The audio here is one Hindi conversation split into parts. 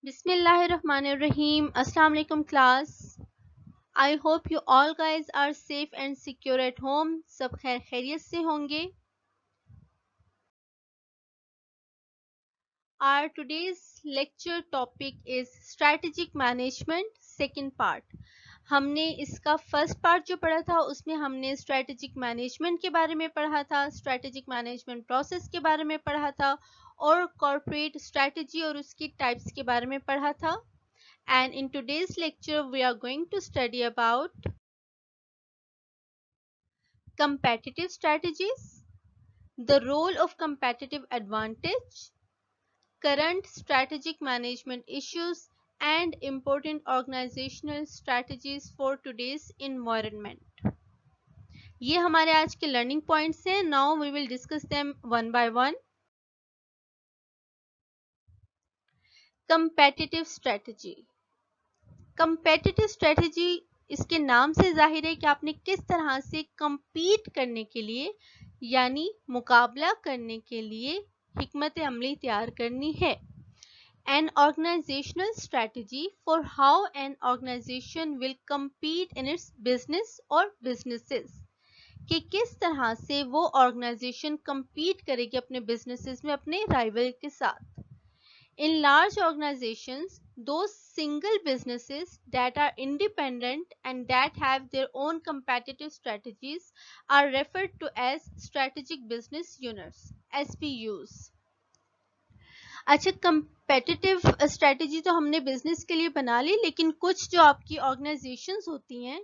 Bismillahirrahmanirrahim. Assalamu alaikum class. I hope you all guys are safe and secure at home. सब खैर खैरियत से होंगे. Our today's lecture topic is strategic management second part. हमने इसका फर्स्ट पार्ट जो पढ़ा था उसमें हमने स्ट्रैटेजिक मैनेजमेंट के बारे में पढ़ा था, स्ट्रैटेजिक मैनेजमेंट प्रोसेस के बारे में पढ़ा था और कॉर्पोरेट स्ट्रैटेजी और उसकी टाइप्स के बारे में पढ़ा था. And in today's lecture we are going to study about competitive strategies, the role of competitive advantage, current strategic management issues and important organizational strategies for today's environment. ये हमारे आज के learning points हैं. Now we will discuss them one by one. Competitive strategy. Competitive strategy इसके नाम से जाहिर है कि आपने किस तरह से compete करने के लिए यानी मुकाबला करने के लिए हिकमत अमली तैयार करनी है. An organizational strategy for how an organization will compete in its business or businesses. कि किस तरह से वो organization compete करेगी अपने businesses में अपने rival के साथ. In large organizations, those single businesses that are independent and that have their own competitive strategies are referred to as strategic business units, SBUs. अच्छा, competitive strategy तो हमने business के लिए बना ली, लेकिन कुछ जो आपकी organizations होती हैं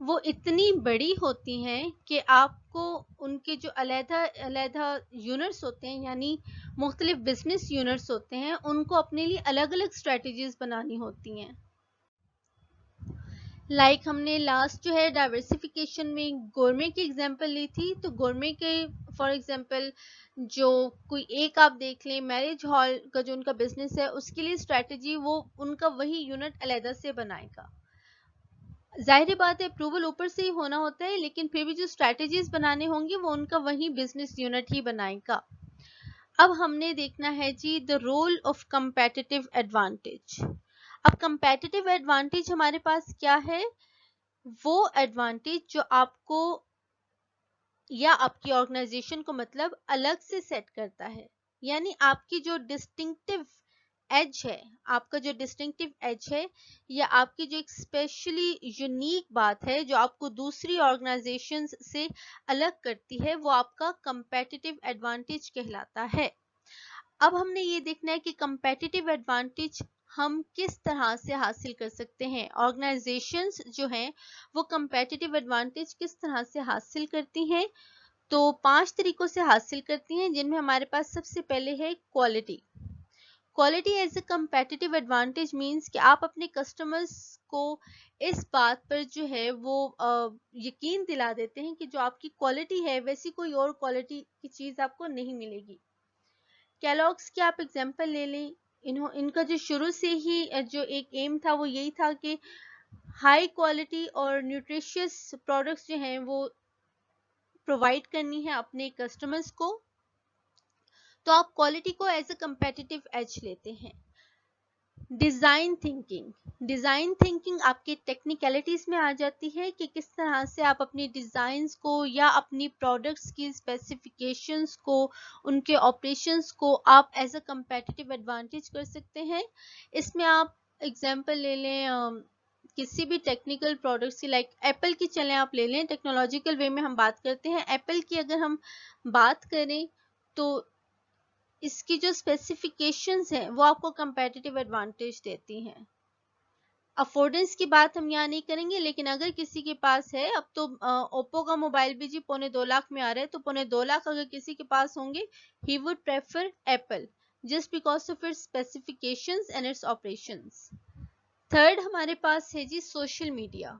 वो इतनी बड़ी होती हैं कि आपको उनके जो अलग-अलग यूनिट्स होते हैं यानी मुख्तलिफ बिजनेस यूनिट्स होते हैं उनको अपने लिए अलग-अलग स्ट्रेटजीज बनानी होती हैं. लाइक हमने लास्ट जो है डाइवर्सिफिकेशन में गोरमे की एग्जांपल ली थी. तो गोरमे के फॉर एग्जांपल जो कोई एक आप देख लें मैरिज हॉल का जो उनका बिजनेस है उसके लिए स्ट्रेटजी वो उनका वही यूनिट अलग से बनाएगा. जाहिर बात है अप्रूवल ऊपर से ही होना होता है, लेकिन फिर भी जो स्ट्रैटेजीज बनाने होंगे वो उनका वही बिजनेस यूनिट ही बनाएगा. अब हमने देखना है जी the role of competitive advantage. अब कंपेटिटिव एडवांटेज हमारे पास क्या है? वो एडवांटेज जो आपको या आपकी ऑर्गेनाइजेशन को मतलब अलग से सेट करता है, यानी आपकी जो डिस्टिंक्टिव एज है, आपका जो डिस्टिंक्टिव एज है या आपकी जो एक स्पेशली यूनिक बात है जो आपको दूसरी ऑर्गेनाइजेशंस से अलग करती है वो आपका कंपेटिटिव एडवांटेज कहलाता है. अब हमने ये देखना है कि कंपेटिटिव एडवांटेज हम किस तरह से हासिल कर सकते हैं. ऑर्गेनाइजेशंस जो हैं वो कंपेटिटिव एडवांटेज किस तरह से हासिल करती हैं? तो 5 तरीकों से हासिल करती हैं, जिनमें हमारे पास सबसे पहले है quality. Quality as a competitive advantage means कि आप अपने कस्टमर्स को इस बात पर जो है वो यकीन दिला देते हैं कि जो आपकी क्वालिटी है वैसी कोई और क्वालिटी की चीज़ आपको नहीं मिलेगी. कैलॉग्स की आप एग्जांपल ले लें. इनका जो शुरू से ही जो एक एम था वो यही था कि हाई क्वालिटी और न्यूट्रिशियस प्रोडक्ट्स जो हैं वो प्रोवाइड करनी है अपने कस्टमर्स को. तो आप क्वालिटी को एज अ कंपेटिटिव एज लेते हैं. Design thinking. डिज़ाइन थिंकिंग आपके टेक्निकलिटीज़ में आ जाती है कि किस तरह से आप अपनी डिज़ाइंस को या अपनी प्रोडक्ट्स की स्पेसिफिकेशंस को उनके ऑपरेशंस को आप एज अ कंपेटिटिव एडवांटेज कर सकते हैं. इसमें आप एग्जांपल ले लें किसी भी टेक्निकल प्रोडक्ट्स की. लाइक एप्पल की चलें आप ले लें, टेक्नोलॉजिकल वे में हम बात करते हैं. एप्पल की अगर हम बात करें तो इसकी जो स्पेसिफिकेशंस हैं वो आपको कंपेटिटिव एडवांटेज देती हैं. अफोर्डेंस की बात हम यहाँ नहीं करेंगे, लेकिन अगर किसी के पास है, अब तो ओप्पो का मोबाइल भी जी 2.25 लाख में आ रहा है, तो 2.25 लाख अगर किसी के पास होंगे he would prefer Apple just because of its specifications and it's operations. Third हमारे पास है जी सोशल मीडिया.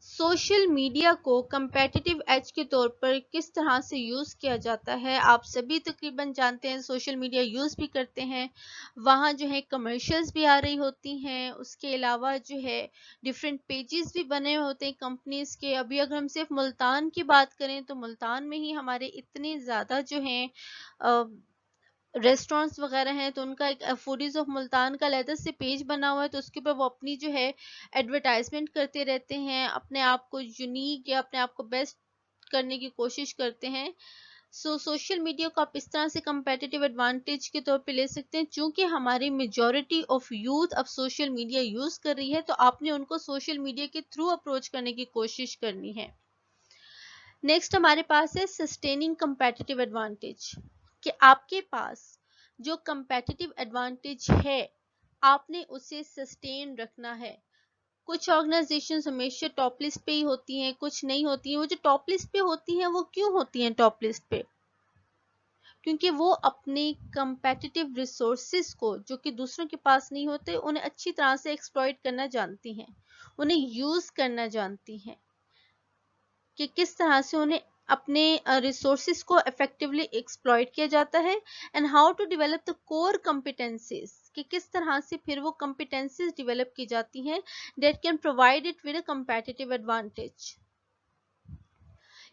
सोशल मीडिया को कंपेटिटिव एज के तौर पर किस तरह से यूज़ किया जाता है आप सभी तकरीबन जानते हैं. सोशल मीडिया यूज़ भी करते हैं, वहाँ जो है कमर्शियल्स भी आ रही होती हैं. उसके अलावा जो है डिफरेंट पेजेस भी बने होते हैं कंपनीज़ के. अभी अगर हम सिर्फ मुल्तान की बात करें तो मुल्तान में ही हमारे इतने ज़्यादा जो हैं रेस्टोरेंट्स वगैरह हैं तो उनका एक फूडीज ऑफ मुल्तान का अलग से पेज बना हुआ है, तो उसके ऊपर वो अपनी जो है एडवर्टाइजमेंट करते रहते हैं, अपने आप को यूनिक या अपने आप को बेस्ट करने की कोशिश करते हैं। सो सोशल मीडिया को आप इस तरह से कंपेटिटिव एडवांटेज के तौर पे ले सकते हैं, चूंकि हमारी मेजॉरिटी ऑफ यूथ अब सोशल मीडिया यूज कर रही है, तो आपने उनको सोशल मीडिया के थ्रू अप्रोच करने की कोशिश करनी है। नेक्स्ट हमारे पास है सस्टेनिंग कंपेटिटिव एडवांटेज, कि आपके पास जो कंपेटिटिव एडवांटेज है आपने उसे सस्टेन रखना है। कुछ ऑर्गेनाइजेशंस हमेशा टॉप लिस्ट पे ही होती हैं, कुछ नहीं होती हैं। वो जो टॉप लिस्ट पे होती हैं वो क्यों होती हैं टॉप लिस्ट पे? क्योंकि वो अपने कंपेटिटिव रिसोर्सेज को, जो कि दूसरों के पास नहीं होते, उन्हें अच्छी तरह से एक्सप्लॉइट करना जानती हैं, उन्हें यूज करना जानती हैं कि किस तरह से उन्हें अपने रिसोर्सेज को इफेक्टिवली एक्सप्लॉइट किया जाता है, and how to develop the core competencies, कि किस तरह से फिर वो कॉम्पिटेंसीज डेवलप की जाती हैं that can provide it with a competitive advantage.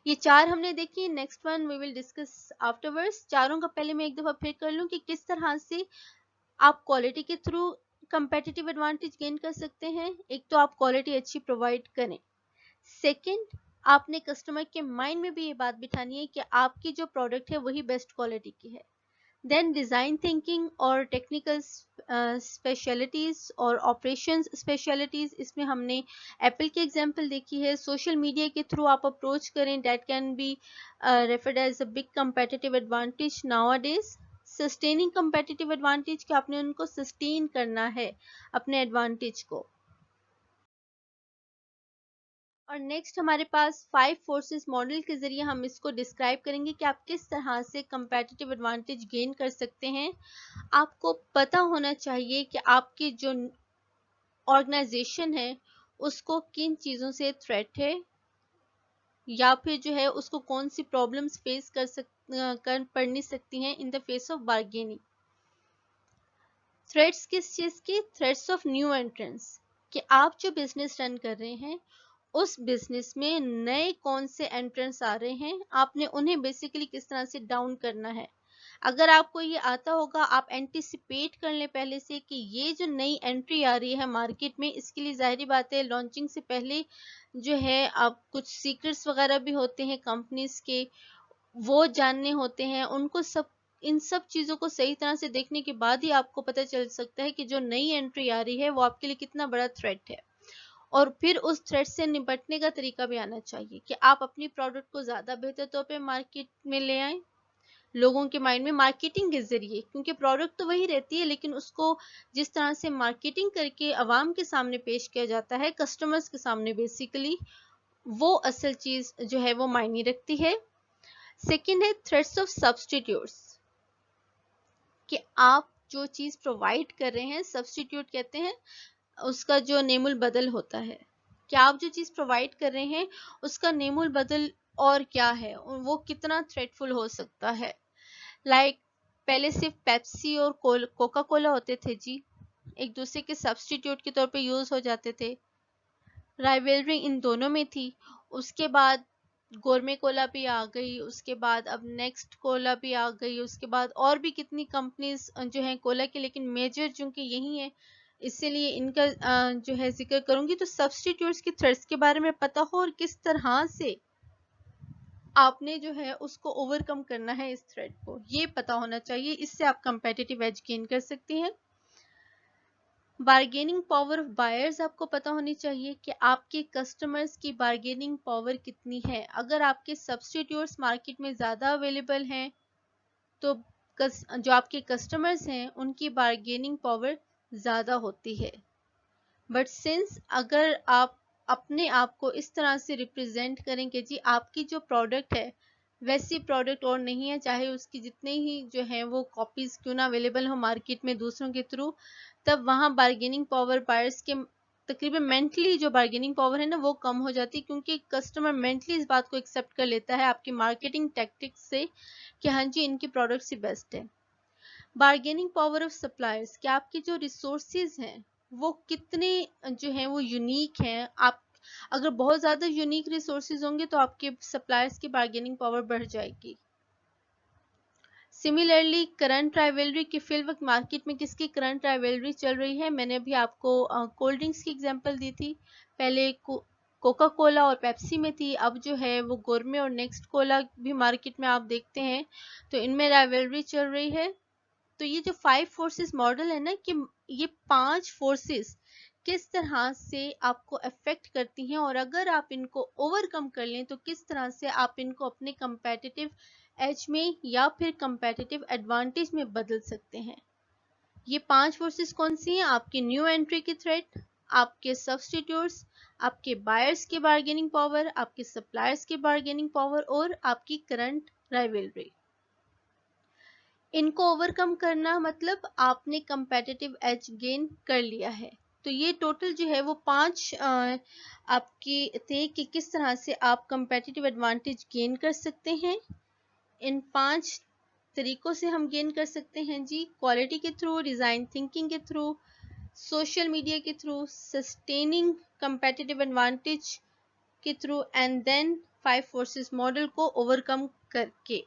ये चार हमने देखी, next one we will discuss afterwards. चारों का पहले मैं एक दफा फिर कर लूं कि किस तरह से आप क्वालिटी के थ्रू कंपेटिटिव एडवांटेज गेन कर सकते हैं। एक तो आप क्वालिटी अच्छी प्रोवाइड करें, सेकंड आपने कस्टमर के माइंड में भी ये बात बिठानी है कि आपकी जो प्रोडक्ट है वही बेस्ट क्वालिटी की है। देन डिज़ाइन थिंकिंग और टेक्निकल स्पेशलिटीज़ और ऑपरेशंस स्पेशलिटीज़, इसमें हमने एप्पल की एग्जांपल देखी है। सोशल मीडिया के थ्रू आप अप्रोच करें, that can be referred as a big competitive advantage nowadays. Sustaining competitive advantage, कि आपने उनको सस्टेन करना है अपने एडवांटेज को। और नेक्स्ट हमारे पास 5 फोर्सेस मॉडल के जरिए हम इसको डिस्क्राइब करेंगे कि आप किस तरह से कंपेटिटिव एडवांटेज गेन कर सकते हैं। आपको पता होना चाहिए कि आपकी जो ऑर्गेनाइजेशन है उसको किन चीज़ों से थ्रेट है, या फिर जो है उसको कौन सी प्रॉब्लम्स फेस कर पड़ सकती हैं in the face of bargaining. Threats किस चीज़ की? थ्रेट्स ऑफ न्यू एंट्रेंस, कि आप जो बिजनेस रन कर रहे हैं उस बिजनेस में नए कौन से एंट्रेंस आ रहे हैं, आपने उन्हें बेसिकली किस तरह से डाउन करना है। अगर आपको ये आता होगा, आप एंटिसिपेट कर लें पहले से कि ये जो नई एंट्री आ रही है मार्केट में, इसके लिए जाहिर बात है लॉन्चिंग से पहले जो है आप कुछ सीक्रेट्स वगैरह भी होते हैं कंपनीज के, वो जानने होते हैं उनको। सब इन सब चीज़ों को सही तरह से देखने के बाद ही आपको पता चल सकता है कि जो नई एंट्री आ रही है वो आपके लिए कितना बड़ा थ्रेट है। और फिर उस थ्रेट से निपटने का तरीका भी आना चाहिए कि आप अपनी प्रोडक्ट को ज़्यादा बेहतर तौर पे मार्केट में ले आएं, लोगों के माइंड में मार्केटिंग के जरिए, क्योंकि प्रोडक्ट तो वही रहती है लेकिन उसको जिस तरह से मार्केटिंग करके आवाम के सामने पेश किया जाता है, कस्टमर्स के सामने, बेसिकली वो असल चीज़ जो है वो मायने रखती है। सेकेंड है थ्रेट्स ऑफ सब्सटीट्यूट्स, कि आप जो चीज़ प्रोवाइड कर रहे हैं, सब्सटीट्यूट कहते हैं उसका जो नेमुल बदल होता है, कि आप जो चीज़ प्रोवाइड कर रहे हैं उसका नेमुल बदल और क्या है, वो कितना थ्रेटफुल हो सकता है। लाइक पहले सिर्फ पेप्सी और कोका कोला होते थे जी, एक दूसरे के सब्सटीट्यूट के तौर पे यूज़ हो जाते थे, राइवलरी इन दोनों में थी। उसके बाद गोरमे कोला भी आ गई, उसके बाद अब नेक्स्ट कोला भी आ गई, उसके बाद और भी कितनी कंपनीज जो हैं कोला की, लेकिन मेजर चूंकि यही है इसीलिए इनका जो है जिक्र करूंगी। तो सब्सटीट्यूट्स की थ्रेड्स के बारे में पता हो और किस तरह से आपने जो है उसको ओवरकम करना है, इस थ्रेड को, ये पता होना चाहिए। इससे आप कंपेटिटिव एज गेन कर सकती हैं। बार्गेनिंग पावर ऑफ बायर्स आपको पता होनी चाहिए कि आपके कस्टमर्स की बार्गेनिंग पावर कितनी है। अगर आपके सब्सटीट्यूट्स मार्केट में ज़्यादा अवेलेबल हैं तो जो आपके कस्टमर्स हैं उनकी बार्गेनिंग पावर ज़्यादा होती है। बट सिंस अगर आप अपने आप को इस तरह से रिप्रेजेंट करें कि जी आपकी जो प्रोडक्ट है वैसी प्रोडक्ट और नहीं है, चाहे उसकी जितने ही जो है वो कॉपीज क्यों ना अवेलेबल हो मार्केट में दूसरों के थ्रू, तब वहाँ बार्गेनिंग पावर बायर्स के तकरीबन मेंटली जो बार्गेनिंग पावर है ना वो कम हो जाती है, क्योंकि कस्टमर मेंटली इस बात को एक्सेप्ट कर लेता है आपकी मार्केटिंग टैक्टिक्स से कि हाँ जी इनकी प्रोडक्ट्स ही बेस्ट है। बार्गेनिंग पावर ऑफ सप्लायर्स, कि आपके जो रिसोर्सेज हैं वो कितने जो हैं वो यूनिक हैं। आप अगर बहुत ज़्यादा यूनिक रिसोर्सेज होंगे तो आपके सप्लायर्स की बार्गेनिंग पावर बढ़ जाएगी। सिमिलरली करंट राइवलरी की फिल वक्त मार्केट में किसकी करंट राइवलरी चल रही है, मैंने अभी आपको कोल्ड ड्रिंक्स की एग्जांपल दी थी, पहले कोका कोला और पेप्सी में थी, अब जो है वो गोरमे और नेक्स्ट कोला भी मार्केट में आप देखते हैं, तो इनमें राइवलरी चल रही है। तो ये जो 5 फोर्सेस मॉडल है ना, कि ये 5 फोर्सेस किस तरह से आपको अफेक्ट करती हैं, और अगर आप इनको ओवरकम कर लें तो किस तरह से आप इनको अपने कंपेटिटिव एज में या फिर कंपेटिटिव एडवांटेज में बदल सकते हैं। ये 5 फोर्सेस कौन सी हैं? आपकी न्यू एंट्री की थ्रेट, आपके सब्स्टिट्यूट्स, आपके बायर्स की बार्गेनिंग पावर, आपके सप्लायर्स की बार्गेनिंग पावर और आपकी करंट राइवलरी। इनको ओवरकम करना मतलब आपने कंपेटिटिव एज गेन कर लिया है। तो ये टोटल जो है वो 5 आपके थे कि किस तरह से आप कंपेटिटिव एडवांटेज गेन कर सकते हैं। इन 5 तरीकों से हम गेन कर सकते हैं जी, क्वालिटी के थ्रू, डिजाइन थिंकिंग के थ्रू, सोशल मीडिया के थ्रू, सस्टेनिंग कंपेटिटिव एडवांटेज के through, and then 5 forces model को ओवरकम करके।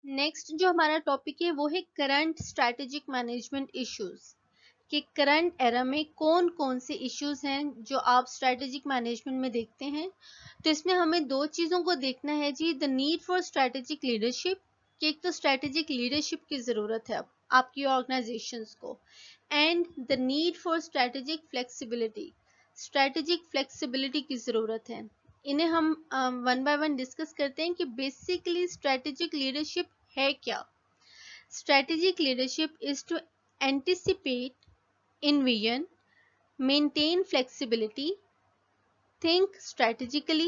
नेक्स्ट जो हमारा टॉपिक है वो है करंट स्ट्रैटेजिक मैनेजमेंट इश्यूज, कि करंट एरा में कौन कौन से इश्यूज हैं जो आप स्ट्रैटेजिक मैनेजमेंट में देखते हैं। तो इसमें हमें 2 चीज़ों को देखना है जी, the need for strategic leadership, कि एक तो स्ट्रैटेजिक लीडरशिप की ज़रूरत है अब आपकी ऑर्गेनाइजेशंस को, and the need for strategic flexibility, strategic flexibility की ज़रूरत है। इन्हें हम वन बाय वन डिस्कस करते हैं कि बेसिकली स्ट्रैटेजिक लीडरशिप है क्या। Strategic leadership is to anticipate, envision, maintain flexibility, think strategically,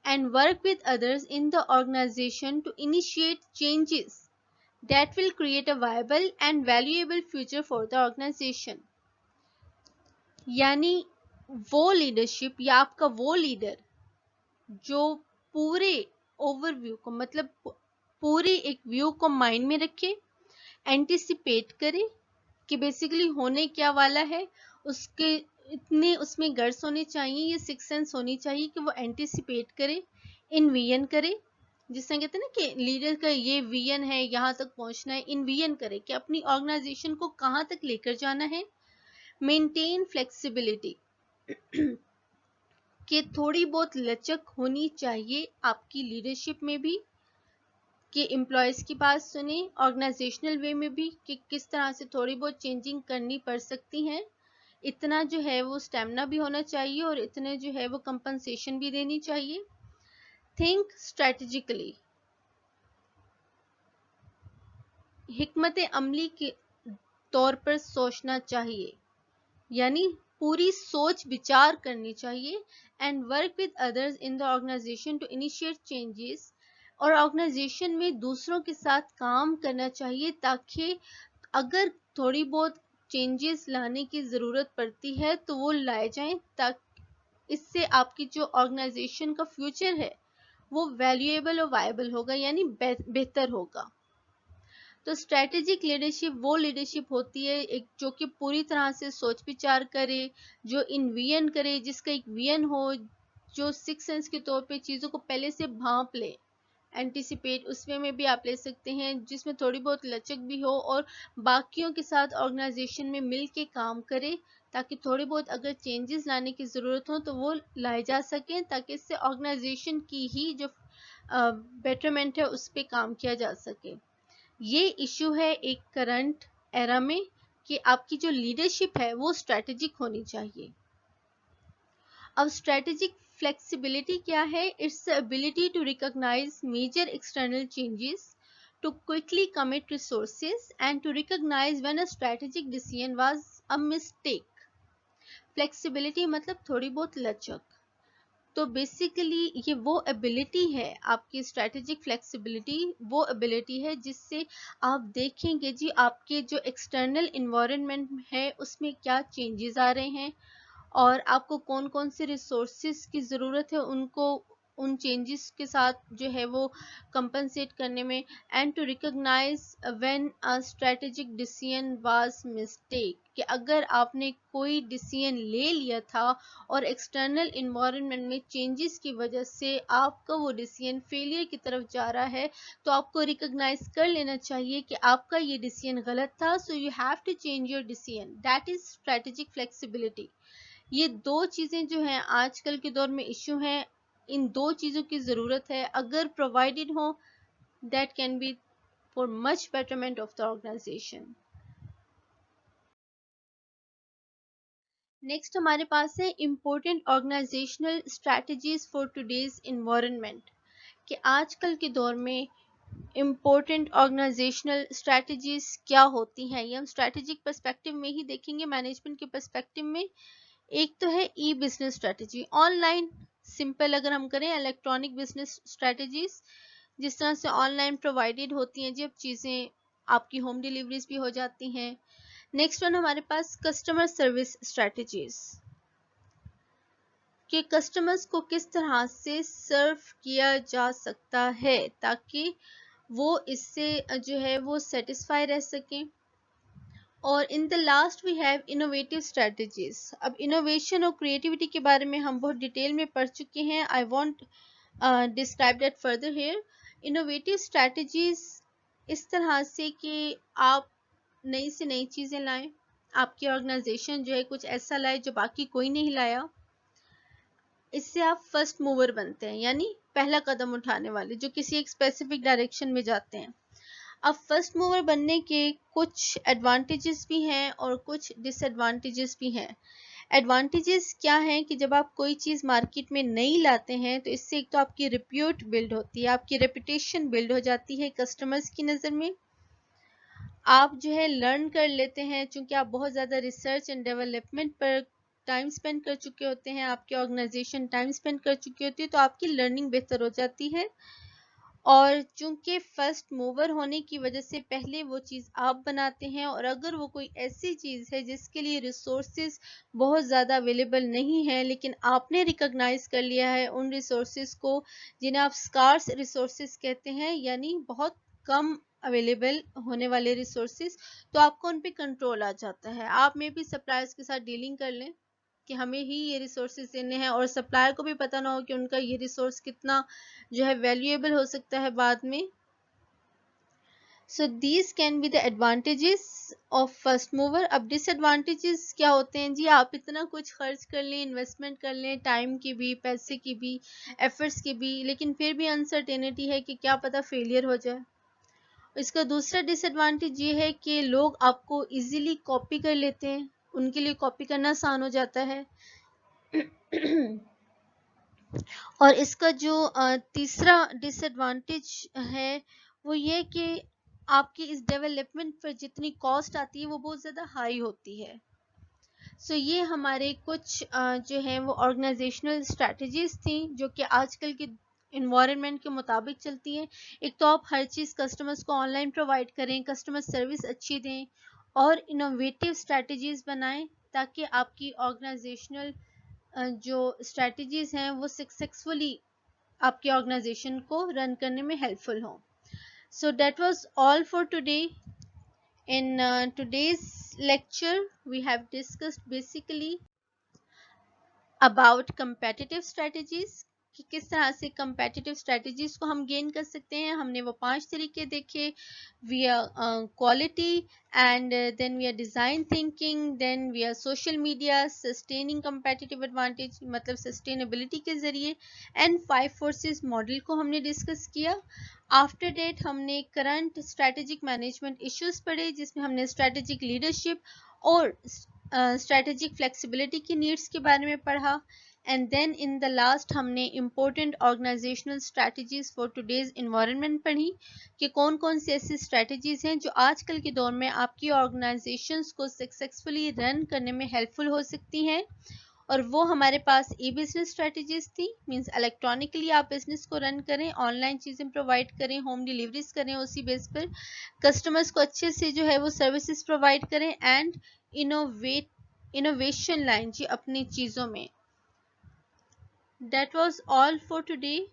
and work with others in the organization to initiate changes that will create a viable and valuable future for the organization। यानी वो लीडरशिप या आपका वो लीडर जो पूरे ओवरव्यू को, मतलब पूरी एक व्यू को माइंड में रखे, एंटिसिपेट करे कि बेसिकली होने क्या वाला है, उसके इतने उसमें गट्स होने चाहिए, ये सिक्स सेंस होनी चाहिए कि वो एंटिसिपेट करे, इनविजन करे, जिस तरह कहते हैं ना कि लीडर का ये विजन है, यहाँ तक पहुंचना है, इनविजन करे कि अपनी ऑर्गेनाइजेशन को कहाँ तक लेकर जाना है। मेंटेन फ्लेक्सिबिलिटी, कि थोड़ी बहुत लचक होनी चाहिए आपकी लीडरशिप में भी, कि एम्प्लॉयज की बात सुने, ऑर्गेनाइजेशनल वे में भी कि किस तरह से थोड़ी बहुत चेंजिंग करनी पड़ सकती हैं, इतना जो है वो स्टेमिना भी होना चाहिए और इतने जो है वो कंपनसेशन भी देनी चाहिए। थिंक स्ट्रेटेजिकली, हिकमत अमली के तौर पर सोचना चाहिए, यानी पूरी सोच विचार करनी चाहिए। And work with others in the organisation to initiate changes, और ऑर्गेनाइजेशन में दूसरों के साथ काम करना चाहिए ताकि अगर थोड़ी बहुत चेंजेस लाने की ज़रूरत पड़ती है तो वो लाए जाएं, ताकि इससे आपकी जो ऑर्गेनाइजेशन का फ्यूचर है वो वैल्यूएबल और वायबल होगा, यानी बेहतर होगा। तो स्ट्रैटेजिक लीडरशिप वो लीडरशिप होती है एक जो कि पूरी तरह से सोच विचार करे, जो इनविजन करे, जिसका एक विजन हो, जो सिक्स सेंस के तौर पे चीज़ों को पहले से भांप ले, एंटिसिपेट उस वे में भी आप ले सकते हैं, जिसमें थोड़ी बहुत लचक भी हो और बाकियों के साथ ऑर्गेनाइजेशन में मिल के काम करे, ताकि थोड़ी बहुत अगर चेंजेस लाने की ज़रूरत हो तो वो लाए जा सकें, ताकि इससे ऑर्गेनाइजेशन की ही जो बेटरमेंट है उस पर काम किया जा सके। ये इशू है एक करंट एरा में कि आपकी जो लीडरशिप है वो स्ट्रैटेजिक होनी चाहिए। अब स्ट्रैटेजिक फ्लेक्सिबिलिटी क्या है? It's the ability to recognise major external changes, to quickly commit resources, and to recognize when a strategic decision was a mistake। Flexibility मतलब थोड़ी बहुत लचक। तो बेसिकली ये वो एबिलिटी है, आपकी स्ट्रैटेजिक फ्लेक्सिबिलिटी वो एबिलिटी है जिससे आप देखेंगे जी आपके जो एक्सटर्नल इन्वायरमेंट है उसमें क्या चेंजेस आ रहे हैं और आपको कौन कौन से रिसोर्सेज की ज़रूरत है उनको उन चेंजेस के साथ जो है वो कंपनसेट करने में, and to recognise when a strategic decision was mistake, कि अगर आपने कोई डिसीजन ले लिया था और एक्सटर्नल इन्वायरमेंट में चेंजेस की वजह से आपका वो डिसीजन फेलियर की तरफ जा रहा है, तो आपको रिकॉग्नाइज कर लेना चाहिए कि आपका ये डिसीजन गलत था, so you have to change your decision, that is strategic flexibility. ये दो चीजें जो हैं आजकल के दौर में इश्यू हैं, इन दो चीजों की जरूरत है, अगर प्रोवाइडेड हो that can be for much betterment of the organisation. Next हमारे पास है important organisational strategies for today's environment, कि आजकल के दौर में इम्पोर्टेंट ऑर्गेनाइजेशनल स्ट्रैटेजीज क्या होती हैं। ये हम स्ट्रैटेजिक पर्सपेक्टिव में ही देखेंगे, मैनेजमेंट के पर्सपेक्टिव में। एक तो है ई बिजनेस स्ट्रैटेजी, ऑनलाइन सिंपल अगर हम करें इलेक्ट्रॉनिक बिजनेस स्ट्रैटेजीज, जिस तरह से ऑनलाइन प्रोवाइडेड होती हैं जब चीज़ें आपकी होम डिलीवरीज भी हो जाती हैं। नेक्स्ट वन हमारे पास कस्टमर सर्विस स्ट्रैटेजीज, कि कस्टमर्स को किस तरह से सर्व किया जा सकता है ताकि वो इससे जो है वो सेटिस्फाई रह सकें। और in the last we have innovative strategies. अब इनोवेशन और क्रिएटिविटी के बारे में हम बहुत डिटेल में पढ़ चुके हैं, I want describe that further here. Innovative strategies इस तरह से कि आप नई से नई चीज़ें लाएं, आपकी ऑर्गेनाइजेशन जो है कुछ ऐसा लाए जो बाकी कोई नहीं लाया, इससे आप फर्स्ट मूवर बनते हैं, यानी पहला कदम उठाने वाले जो किसी एक स्पेसिफिक डायरेक्शन में जाते हैं। अब फर्स्ट मूवर बनने के कुछ एडवांटेजेस भी हैं और कुछ डिसएडवांटेजेस भी हैं। एडवांटेजेस क्या हैं कि जब आप कोई चीज़ मार्केट में नई लाते हैं तो इससे एक तो आपकी रिप्यूट बिल्ड होती है, आपकी रेपुटेशन बिल्ड हो जाती है कस्टमर्स की नज़र में। आप जो है लर्न कर लेते हैं, चूंकि आप बहुत ज़्यादा रिसर्च एंड डेवलपमेंट पर टाइम स्पेंड कर चुके होते हैं, आपकी ऑर्गेनाइजेशन टाइम स्पेंड कर चुकी होती है, तो आपकी लर्निंग बेहतर हो जाती है। और चूंकि फर्स्ट मूवर होने की वजह से पहले वो चीज़ आप बनाते हैं, और अगर वो कोई ऐसी चीज़ है जिसके लिए रिसोर्सेज बहुत ज़्यादा अवेलेबल नहीं है लेकिन आपने रिकॉग्नाइज कर लिया है उन रिसोर्सेज को, जिन्हें आप स्कार्स रिसोर्सेज कहते हैं, यानी बहुत कम अवेलेबल होने वाले रिसोर्सेज, तो आपको उन पे कंट्रोल आ जाता है। आप में भी सप्लायर्स के साथ डीलिंग कर लें कि हमें ही ये रिसोर्सेज देने हैं, और सप्लायर को भी पता ना हो कि उनका ये रिसोर्स कितना जो है वैल्यूएबल हो सकता है बाद में। So these can be the advantages of first mover. अब डिसएडवांटेजेस क्या होते हैं जी, आप इतना कुछ खर्च कर लें, इन्वेस्टमेंट कर लें, टाइम की भी, पैसे की भी, एफर्ट्स की भी, लेकिन फिर भी अनसर्टेनिटी है कि क्या पता फेलियर हो जाए। इसका दूसरा डिसएडवांटेज ये है कि लोग आपको इजीली कॉपी कर लेते हैं, उनके लिए कॉपी करना आसान हो जाता है। और इसका जो तीसरा डिसएडवांटेज है वो ये कि आपकी इस डेवलपमेंट पर जितनी कॉस्ट आती है वो बहुत ज़्यादा हाई होती है। सो ये हमारे कुछ जो है वो ऑर्गेनाइजेशनल स्ट्रैटेजीज थी जो कि आजकल के इन्वायरमेंट के मुताबिक चलती हैं। एक तो आप हर चीज़ कस्टमर्स को ऑनलाइन प्रोवाइड करें, कस्टमर सर्विस अच्छी दें, और इनोवेटिव स्ट्रैटेजीज बनाएं ताकि आपकी ऑर्गेनाइजेशनल जो स्ट्रैटेजीज हैं वो सक्सेसफुली आपकी ऑर्गेनाइजेशन को रन करने में हेल्पफुल हो। So that was all for today. In today's lecture we have discussed basically about competitive strategies, कि किस तरह से competitive strategies को हम गेन कर सकते हैं। हमने वो 5 तरीके देखे, via quality, and then via design thinking, then via social media, sustaining competitive advantage मतलब sustainability के ज़रिए, and 5 forces model को हमने डिस्कस किया। आफ्टर डेट हमने करंट स्ट्रैटेजिक मैनेजमेंट इश्यूज पढ़े, जिसमें हमने स्ट्रैटेजिक लीडरशिप और स्ट्रैटेजिक फ्लेक्सिबिलिटी की नीड्स के बारे में पढ़ा। And then in the last हमने important organisational strategies for today's environment पढ़ी, कि कौन कौन सी ऐसी स्ट्रैटेजीज हैं जो आजकल के दौर में आपकी ऑर्गेनाइजेशंस को सक्सेसफुली रन करने में हेल्पफुल हो सकती हैं। और वो हमारे पास ई बिजनेस स्ट्रैटेजीज थी, मींस इलेक्ट्रॉनिकली आप बिजनेस को रन करें, ऑनलाइन चीज़ें प्रोवाइड करें, होम डिलीवरीज करें, उसी बेस पर कस्टमर्स को अच्छे से जो है वो सर्विसेज प्रोवाइड करें, एंड इनोवेशन लाइन जी अपनी चीज़ों में, That was all for today.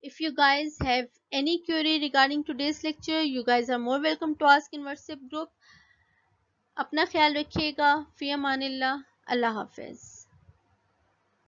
If you guys have any query regarding today's lecture, you guys are more welcome to ask in WhatsApp group. अपना ख्याल रखिएगा। फ़ी अमानिल्लाह। अल्लाह हाफ़िज़।